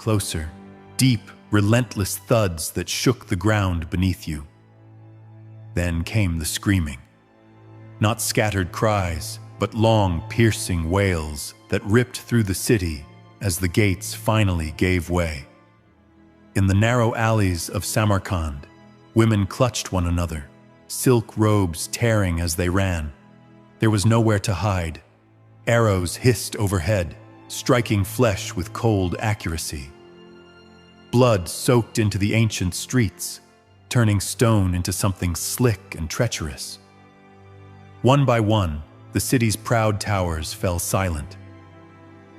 closer, deep, relentless thuds that shook the ground beneath you. Then came the screaming. Not scattered cries, but long, piercing wails that ripped through the city as the gates finally gave way. In the narrow alleys of Samarkand, women clutched one another, silk robes tearing as they ran. There was nowhere to hide. Arrows hissed overhead, striking flesh with cold accuracy. Blood soaked into the ancient streets, turning stone into something slick and treacherous. One by one, the city's proud towers fell silent.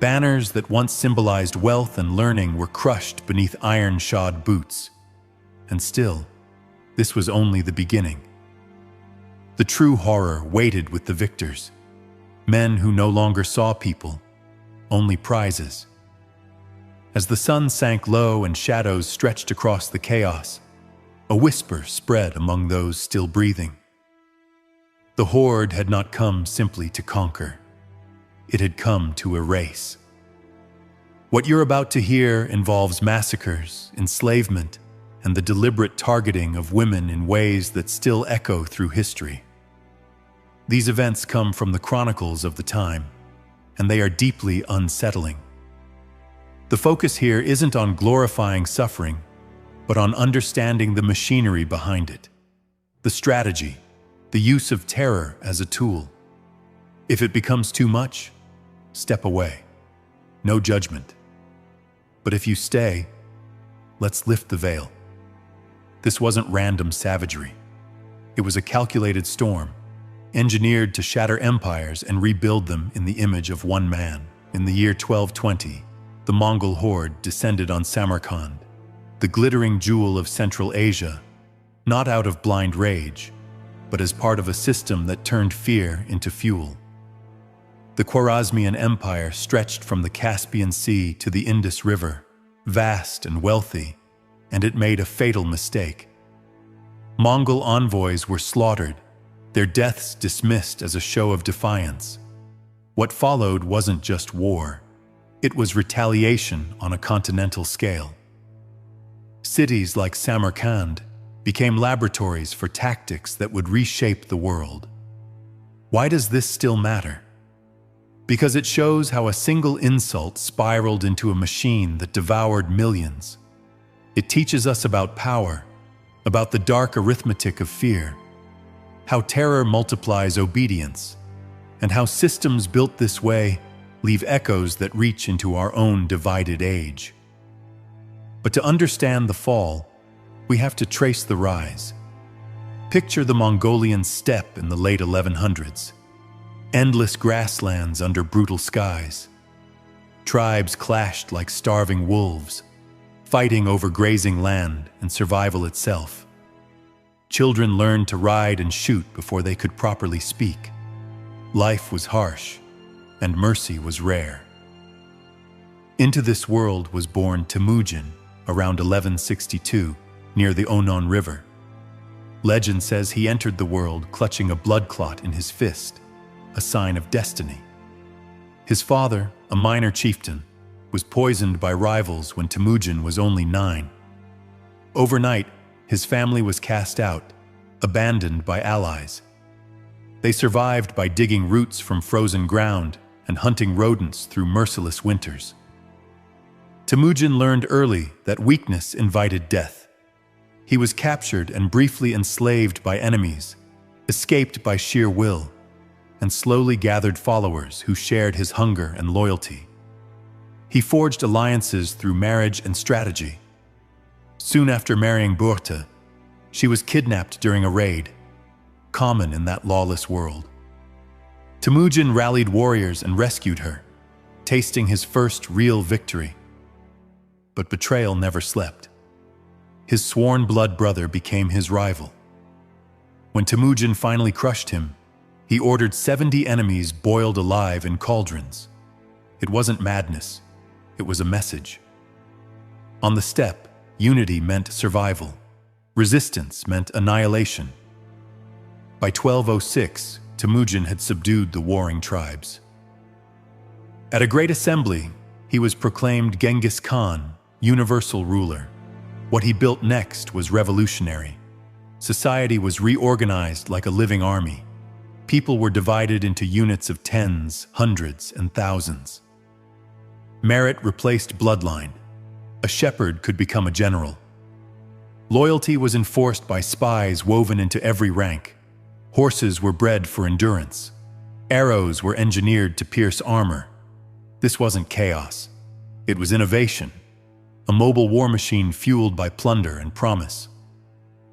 Banners that once symbolized wealth and learning were crushed beneath iron-shod boots. And still, this was only the beginning. The true horror waited with the victors, men who no longer saw people, only prizes. As the sun sank low and shadows stretched across the chaos, a whisper spread among those still breathing. The horde had not come simply to conquer. It had come to erase. What you're about to hear involves massacres, enslavement, and the deliberate targeting of women in ways that still echo through history. These events come from the chronicles of the time, and they are deeply unsettling. The focus here isn't on glorifying suffering, but on understanding the machinery behind it, the strategy, the use of terror as a tool. If it becomes too much, step away. No judgment. But if you stay, let's lift the veil. This wasn't random savagery. It was a calculated storm, engineered to shatter empires and rebuild them in the image of one man. In the year 1220, the Mongol horde descended on Samarkand, the glittering jewel of Central Asia, not out of blind rage, but as part of a system that turned fear into fuel. The Khwarezmian Empire stretched from the Caspian Sea to the Indus River, vast and wealthy, and it made a fatal mistake. Mongol envoys were slaughtered, their deaths dismissed as a show of defiance. What followed wasn't just war, it was retaliation on a continental scale. Cities like Samarkand became laboratories for tactics that would reshape the world. Why does this still matter? Because it shows how a single insult spiraled into a machine that devoured millions. It teaches us about power, about the dark arithmetic of fear, how terror multiplies obedience, and how systems built this way leave echoes that reach into our own divided age. But to understand the fall, we have to trace the rise. Picture the Mongolian steppe in the late 1100s. Endless grasslands under brutal skies. Tribes clashed like starving wolves, fighting over grazing land and survival itself. Children learned to ride and shoot before they could properly speak. Life was harsh, and mercy was rare. Into this world was born Temujin around 1162, near the Onon River. Legend says he entered the world clutching a blood clot in his fist, a sign of destiny. His father, a minor chieftain, was poisoned by rivals when Temujin was only 9. Overnight, his family was cast out, abandoned by allies. They survived by digging roots from frozen ground and hunting rodents through merciless winters. Temujin learned early that weakness invited death. He was captured and briefly enslaved by enemies, escaped by sheer will, and slowly gathered followers who shared his hunger and loyalty. He forged alliances through marriage and strategy. Soon after marrying Burta, she was kidnapped during a raid, common in that lawless world. Temujin rallied warriors and rescued her, tasting his first real victory. But betrayal never slept. His sworn blood brother became his rival. When Temujin finally crushed him, he ordered 70 enemies boiled alive in cauldrons. It wasn't madness, it was a message. On the steppe, unity meant survival. Resistance meant annihilation. By 1206, Temujin had subdued the warring tribes. At a great assembly, he was proclaimed Genghis Khan, universal ruler. What he built next was revolutionary. Society was reorganized like a living army. People were divided into units of tens, hundreds, and thousands. Merit replaced bloodline. A shepherd could become a general. Loyalty was enforced by spies woven into every rank. Horses were bred for endurance. Arrows were engineered to pierce armor. This wasn't chaos. It was innovation. A mobile war machine fueled by plunder and promise.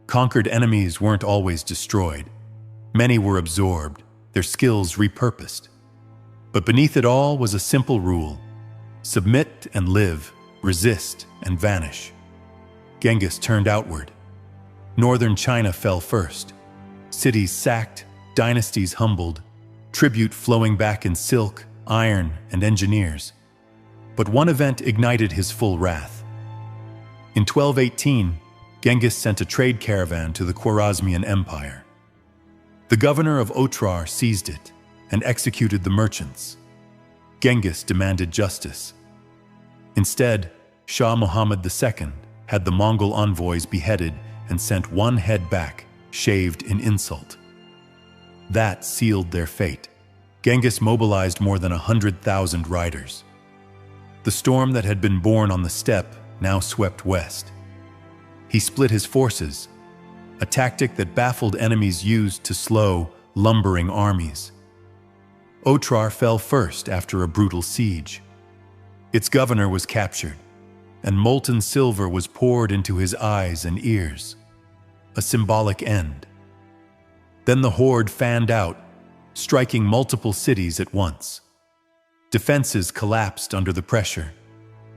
Conquered enemies weren't always destroyed. Many were absorbed, their skills repurposed. But beneath it all was a simple rule: submit and live, resist and vanish. Genghis turned outward. Northern China fell first. Cities sacked, dynasties humbled, tribute flowing back in silk, iron, and engineers. But one event ignited his full wrath. In 1218, Genghis sent a trade caravan to the Khwarezmian Empire. The governor of Otrar seized it and executed the merchants. Genghis demanded justice. Instead, Shah Muhammad II had the Mongol envoys beheaded and sent one head back, shaved in insult. That sealed their fate. Genghis mobilized more than 100,000 riders. The storm that had been born on the steppe now swept west. He split his forces, a tactic that baffled enemies used to slow, lumbering armies. Otrar fell first after a brutal siege. Its governor was captured, and molten silver was poured into his eyes and ears, a symbolic end. Then the horde fanned out, striking multiple cities at once. Defenses collapsed under the pressure.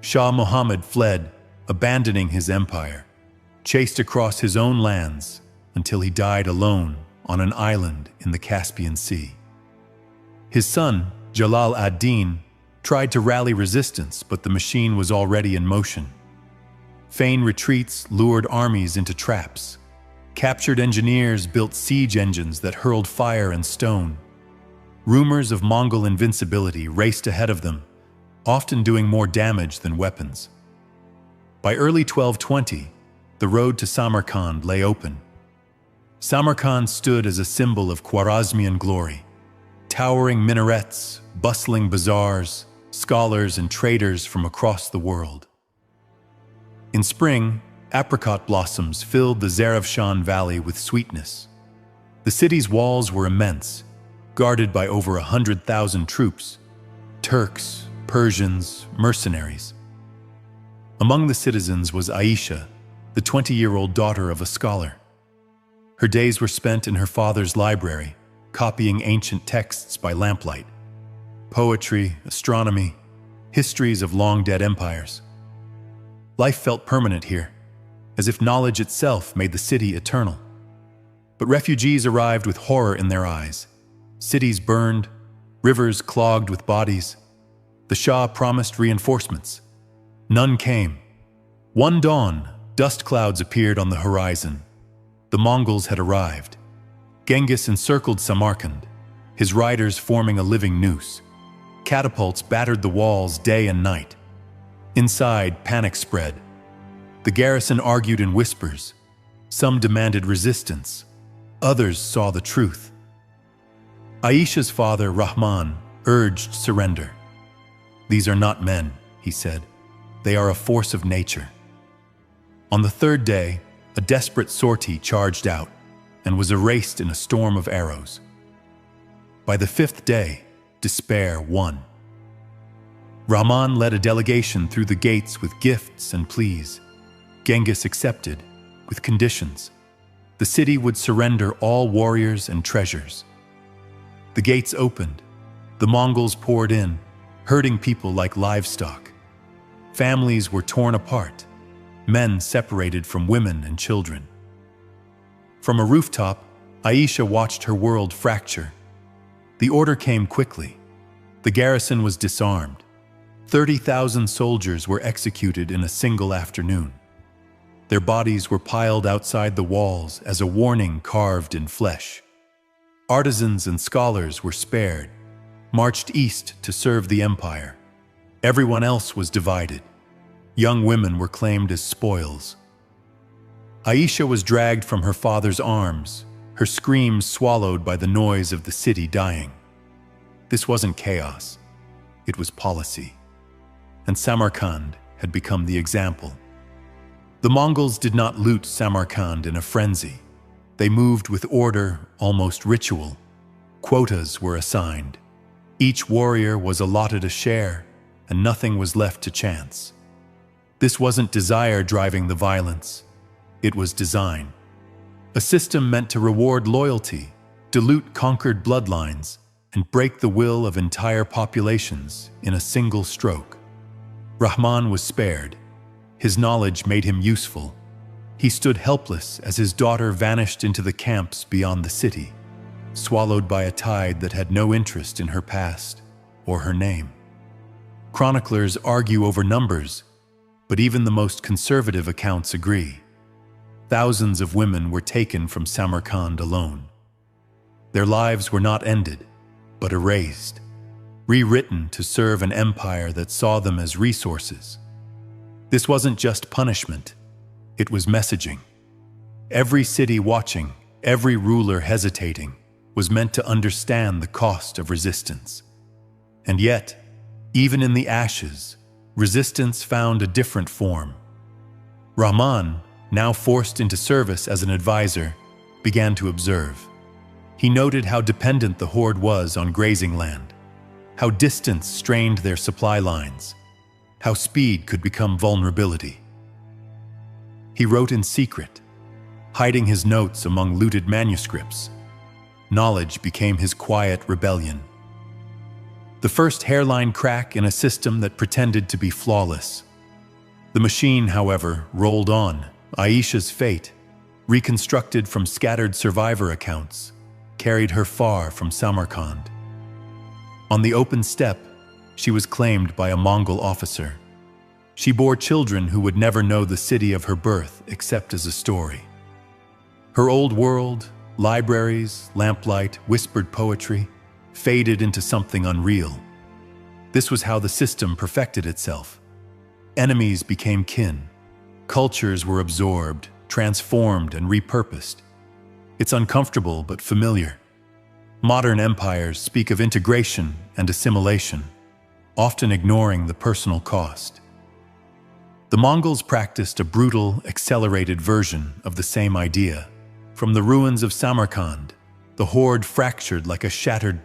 Shah Muhammad fled, abandoning his empire, chased across his own lands until he died alone on an island in the Caspian Sea. His son, Jalal ad-Din, tried to rally resistance, but the machine was already in motion. Feigned retreats lured armies into traps. Captured engineers built siege engines that hurled fire and stone. Rumors of Mongol invincibility raced ahead of them, often doing more damage than weapons. By early 1220, the road to Samarkand lay open. Samarkand stood as a symbol of Khwarezmian glory. Towering minarets, bustling bazaars, scholars and traders from across the world. In spring, apricot blossoms filled the Zarafshan Valley with sweetness. The city's walls were immense, guarded by over 100,000 troops, Turks, Persians, mercenaries. Among the citizens was Aisha, the 20-year-old daughter of a scholar. Her days were spent in her father's library, copying ancient texts by lamplight. Poetry, astronomy, histories of long-dead empires. Life felt permanent here, as if knowledge itself made the city eternal. But refugees arrived with horror in their eyes. Cities burned, rivers clogged with bodies. The Shah promised reinforcements. None came. One dawn, dust clouds appeared on the horizon. The Mongols had arrived. Genghis encircled Samarkand, his riders forming a living noose. Catapults battered the walls day and night. Inside, panic spread. The garrison argued in whispers. Some demanded resistance. Others saw the truth. Aisha's father, Rahman, urged surrender. "These are not men," he said. "They are a force of nature." On the third day, a desperate sortie charged out and was erased in a storm of arrows. By the fifth day, despair won. Rahman led a delegation through the gates with gifts and pleas. Genghis accepted, with conditions. The city would surrender all warriors and treasures. The gates opened. The Mongols poured in, herding people like livestock. Families were torn apart, men separated from women and children. From a rooftop, Aisha watched her world fracture. The order came quickly. The garrison was disarmed. 30,000 soldiers were executed in a single afternoon. Their bodies were piled outside the walls as a warning carved in flesh. Artisans and scholars were spared, marched east to serve the empire. Everyone else was divided. Young women were claimed as spoils. Aisha was dragged from her father's arms, her screams swallowed by the noise of the city dying. This wasn't chaos, it was policy. And Samarkand had become the example. The Mongols did not loot Samarkand in a frenzy. They moved with order, almost ritual. Quotas were assigned. Each warrior was allotted a share, and nothing was left to chance. This wasn't desire driving the violence. It was design. A system meant to reward loyalty, dilute conquered bloodlines, and break the will of entire populations in a single stroke. Rahman was spared. His knowledge made him useful. He stood helpless as his daughter vanished into the camps beyond the city, swallowed by a tide that had no interest in her past or her name. Chroniclers argue over numbers, but even the most conservative accounts agree. Thousands of women were taken from Samarkand alone. Their lives were not ended, but erased, rewritten to serve an empire that saw them as resources. This wasn't just punishment, it was messaging. Every city watching, every ruler hesitating, was meant to understand the cost of resistance. And yet, even in the ashes, resistance found a different form. Rahman, now forced into service as an advisor, began to observe. He noted how dependent the horde was on grazing land, how distance strained their supply lines, how speed could become vulnerability. He wrote in secret, hiding his notes among looted manuscripts. Knowledge became his quiet rebellion. The first hairline crack in a system that pretended to be flawless. The machine, however, rolled on. Aisha's fate, reconstructed from scattered survivor accounts, carried her far from Samarkand. On the open steppe, she was claimed by a Mongol officer. She bore children who would never know the city of her birth except as a story. Her old world, libraries, lamplight, whispered poetry, faded into something unreal. This was how the system perfected itself. Enemies became kin. Cultures were absorbed, transformed, and repurposed. It's uncomfortable but familiar. Modern empires speak of integration and assimilation, often ignoring the personal cost. The Mongols practiced a brutal, accelerated version of the same idea. From the ruins of Samarkand, the horde fractured like a shattered